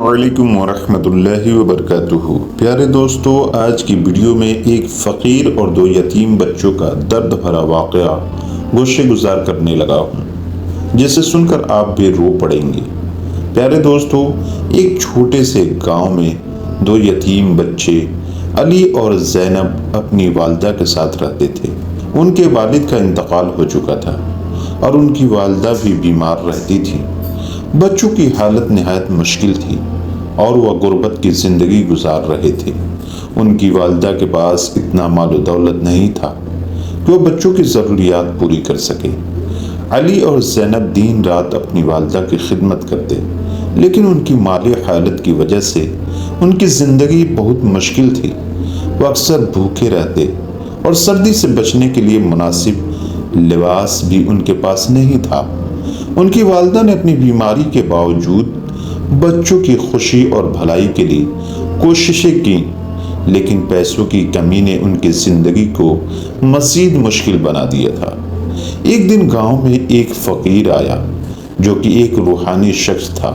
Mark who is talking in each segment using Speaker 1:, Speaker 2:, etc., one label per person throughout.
Speaker 1: وعلیکم ورحمۃ اللہ وبرکاتہ۔ پیارے دوستو، آج کی ویڈیو میں ایک فقیر اور دو یتیم بچوں کا درد بھرا واقعہ گوشے گزار کرنے لگا ہوں، جسے سن کر آپ بھی رو پڑیں گے۔ پیارے دوستو، ایک چھوٹے سے گاؤں میں دو یتیم بچے علی اور زینب اپنی والدہ کے ساتھ رہتے تھے۔ ان کے والد کا انتقال ہو چکا تھا اور ان کی والدہ بھی بیمار رہتی تھی۔ بچوں کی حالت نہایت مشکل تھی اور وہ غربت کی زندگی گزار رہے تھے۔ ان کی والدہ کے پاس اتنا مال و دولت نہیں تھا کہ وہ بچوں کی ضروریات پوری کر سکے۔ علی اور زینب دن رات اپنی والدہ کی خدمت کرتے، لیکن ان کی مالی حالت کی وجہ سے ان کی زندگی بہت مشکل تھی۔ وہ اکثر بھوکے رہتے اور سردی سے بچنے کے لیے مناسب لباس بھی ان کے پاس نہیں تھا۔ ان کی والدہ نے اپنی بیماری کے باوجود بچوں کی خوشی اور بھلائی کے لیے کوششیں کی، لیکن پیسوں کی کمی نے ان کی زندگی کو مزید مشکل بنا دیا تھا۔ ایک دن گاؤں میں ایک فقیر آیا جو کہ ایک روحانی شخص تھا۔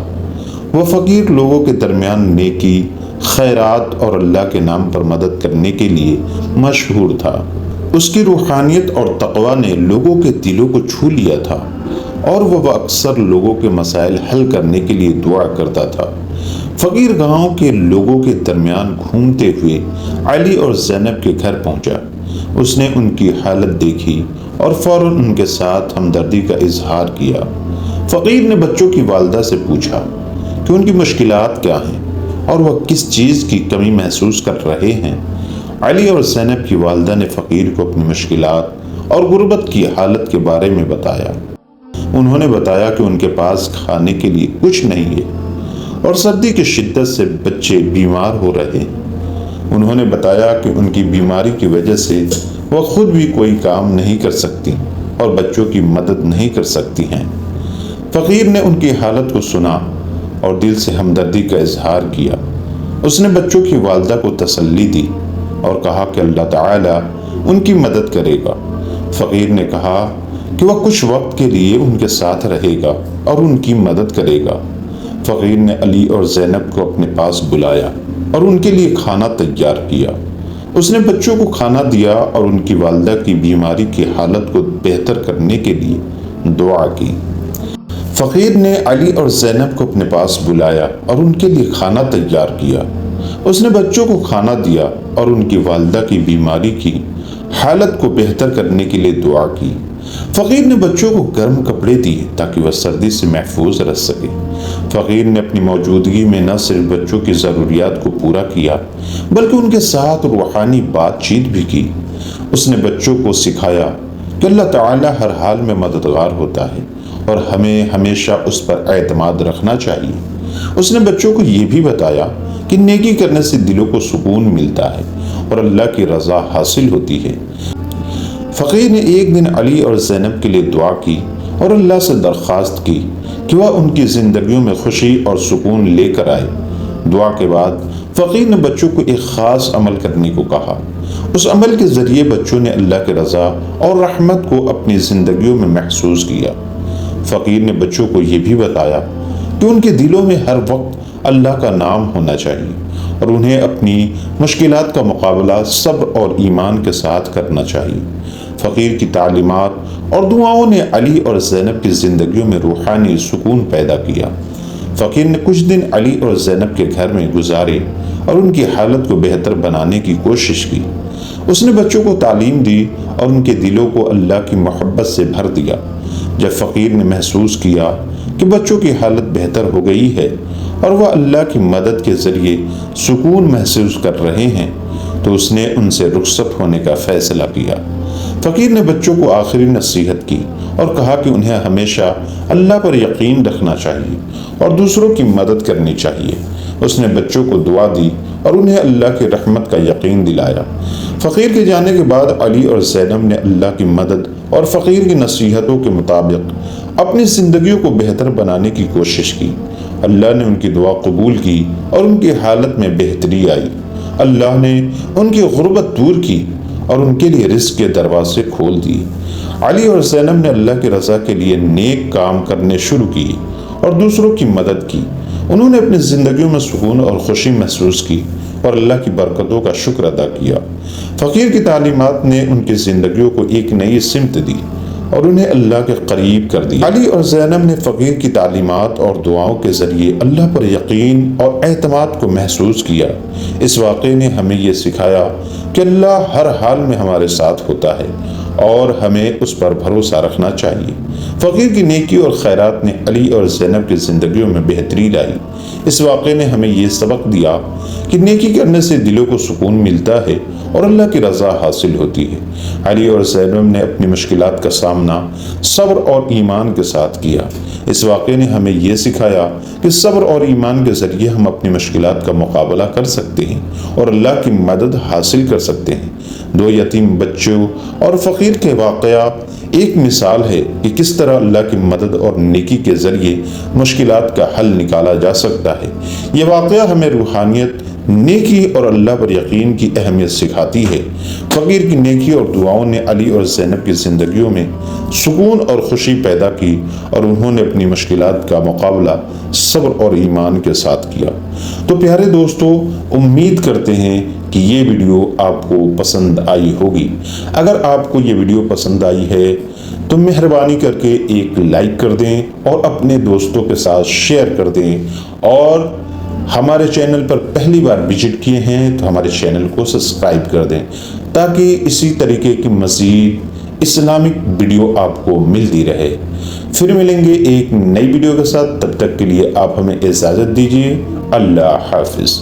Speaker 1: وہ فقیر لوگوں کے درمیان نیکی، خیرات اور اللہ کے نام پر مدد کرنے کے لیے مشہور تھا۔ اس کی روحانیت اور تقوی نے لوگوں کے دلوں کو چھو لیا تھا اور وہ اکثر لوگوں کے مسائل حل کرنے کے لیے دعا کرتا تھا۔ فقیر گاؤں کے لوگوں کے درمیان گھومتے ہوئے علی اور زینب کے گھر پہنچا۔ اس نے ان کی حالت دیکھی اور فوراً ان کے ساتھ ہمدردی کا اظہار کیا۔ فقیر نے بچوں کی والدہ سے پوچھا کہ ان کی مشکلات کیا ہیں اور وہ کس چیز کی کمی محسوس کر رہے ہیں۔ علی اور زینب کی والدہ نے فقیر کو اپنی مشکلات اور غربت کی حالت کے بارے میں بتایا۔ انہوں نے بتایا کہ ان کے پاس کھانے کے لیے کچھ نہیں ہے اور سردی کی شدت سے بچے بیمار ہو رہے ہیں۔ انہوں نے بتایا کہ ان کی بیماری کی وجہ سے وہ خود بھی کوئی کام نہیں کر سکتی اور بچوں کی مدد نہیں کر سکتی ہیں۔ فقیر نے ان کی حالت کو سنا اور دل سے ہمدردی کا اظہار کیا۔ اس نے بچوں کی والدہ کو تسلی دی اور کہا کہ اللہ تعالیٰ ان کی مدد کرے گا۔ فقیر نے کہا کہ وہ کچھ وقت کے لیے ان کے ساتھ رہے گا اور ان کی مدد کرے گا۔ فقیر نے علی اور زینب کو اپنے پاس بلایا اور ان کے لیے کھانا تیار کیا۔ اس نے بچوں کو کھانا دیا اور ان کی والدہ کی بیماری کی حالت کو بہتر کرنے کے لیے دعا کی۔ فقیر نے علی اور زینب کو اپنے پاس بلایا اور ان کے لیے کھانا تیار کیا۔ اس نے بچوں کو کھانا دیا اور ان کی والدہ کی بیماری کی حالت کو بہتر کرنے کے لیے دعا کی۔ فقیر نے بچوں کو گرم کپڑے دیے تاکہ وہ سردی سے محفوظ رہ سکے۔ فقیر نے اپنی موجودگی میں نہ صرف بچوں کی ضروریات کو پورا کیا بلکہ ان کے ساتھ روحانی بات چیت بھی کی۔ اس نے بچوں کو سکھایا کہ اللہ تعالیٰ ہر حال میں مددگار ہوتا ہے اور ہمیں ہمیشہ اس پر اعتماد رکھنا چاہیے۔ اس نے بچوں کو یہ بھی بتایا کہ نیکی کرنے سے دلوں کو سکون ملتا ہے اور اللہ کی رضا حاصل ہوتی ہے۔ فقیر نے ایک دن علی اور زینب کے لیے دعا کی اور اللہ سے درخواست کی کہ وہ ان کی زندگیوں میں خوشی اور سکون لے کر آئے۔ دعا کے بعد فقیر نے بچوں کو ایک خاص عمل کرنے کو کہا۔ اس عمل کے ذریعے بچوں نے اللہ کی رضا اور رحمت کو اپنی زندگیوں میں محسوس کیا۔ فقیر نے بچوں کو یہ بھی بتایا کہ ان کے دلوں میں ہر وقت اللہ کا نام ہونا چاہیے اور انہیں اپنی مشکلات کا مقابلہ صبر اور ایمان کے ساتھ کرنا چاہیے۔ فقیر کی تعلیمات اور دعاؤں نے علی اور زینب کی زندگیوں میں روحانی سکون پیدا کیا۔ فقیر نے کچھ دن علی اور زینب کے گھر میں گزارے اور ان کی حالت کو بہتر بنانے کی کوشش کی۔ اس نے بچوں کو تعلیم دی اور ان کے دلوں کو اللہ کی محبت سے بھر دیا۔ جب فقیر نے محسوس کیا کہ بچوں کی حالت بہتر ہو گئی ہے اور وہ اللہ کی مدد کے ذریعے سکون محسوس کر رہے ہیں تو اس نے ان سے رخصت ہونے کا فیصلہ کیا۔ فقیر نے بچوں کو آخری نصیحت کی اور کہا کہ انہیں ہمیشہ اللہ پر یقین رکھنا چاہیے اور دوسروں کی مدد کرنی چاہیے۔ اس نے بچوں کو دعا دی اور انہیں اللہ کی رحمت کا یقین دلایا۔ فقیر کے جانے کے بعد علی اور زینب نے اللہ کی مدد اور فقیر کی نصیحتوں کے مطابق اپنی زندگیوں کو بہتر بنانے کی کوشش کی۔ اللہ نے ان کی دعا قبول کی اور ان کی حالت میں بہتری آئی۔ اللہ نے ان کی غربت دور کی اور ان کے لیے رزق کے دروازے کھول دیے۔ علی اور زینب نے اللہ کی رضا کے لیے نیک کام کرنے شروع کیے اور دوسروں کی مدد کی۔ انہوں نے اپنی زندگیوں میں سکون اور خوشی محسوس کی اور اللہ کی برکتوں کا شکر ادا کیا۔ فقیر کی تعلیمات نے ان کی زندگیوں کو ایک نئی سمت دی اور انہیں اللہ کے قریب کر دیا۔ علی اور زینب نے فقیر کی تعلیمات اور دعاؤں کے ذریعے اللہ پر یقین اور اعتماد کو محسوس کیا۔ اس واقعے نے ہمیں یہ سکھایا کہ اللہ ہر حال میں ہمارے ساتھ ہوتا ہے اور ہمیں اس پر بھروسہ رکھنا چاہیے۔ فقیر کی نیکی اور خیرات نے علی اور زینب کی زندگیوں میں بہتری لائی۔ اس واقعے نے ہمیں یہ سبق دیا کہ نیکی کرنے سے دلوں کو سکون ملتا ہے اور اللہ کی رضا حاصل ہوتی ہے۔ علی اور زینب نے اپنی مشکلات کا سامنا صبر اور ایمان کے ساتھ کیا۔ اس واقعے نے ہمیں یہ سکھایا کہ صبر اور ایمان کے ذریعے ہم اپنی مشکلات کا مقابلہ کر سکتے ہیں اور اللہ کی مدد حاصل کر سکتے ہیں۔ دو یتیم بچوں اور فقیر کے واقعہ ایک مثال ہے کہ کس طرح اللہ کی مدد اور نیکی کے ذریعے مشکلات کا حل نکالا جا سکتا ہے۔ یہ واقعہ ہمیں روحانیت، نیکی اور اللہ پر یقین کی اہمیت سکھاتی ہے۔ فقیر کی نیکی اور دعاؤں نے علی اور زینب کی زندگیوں میں سکون اور خوشی پیدا کی اور انہوں نے اپنی مشکلات کا مقابلہ صبر اور ایمان کے ساتھ کیا۔ تو پیارے دوستو، امید کرتے ہیں کہ یہ ویڈیو آپ کو پسند آئی ہوگی۔ اگر آپ کو یہ ویڈیو پسند آئی ہے تو مہربانی کر کے ایک لائک کر دیں اور اپنے دوستوں کے ساتھ شیئر کر دیں، اور ہمارے چینل پر پہلی بار وزٹ کیے ہیں تو ہمارے چینل کو سبسکرائب کر دیں تاکہ اسی طریقے کی مزید اسلامک ویڈیو آپ کو ملتی رہے۔ پھر ملیں گے ایک نئی ویڈیو کے ساتھ، تب تک کے لیے آپ ہمیں اجازت دیجیے۔ اللہ حافظ۔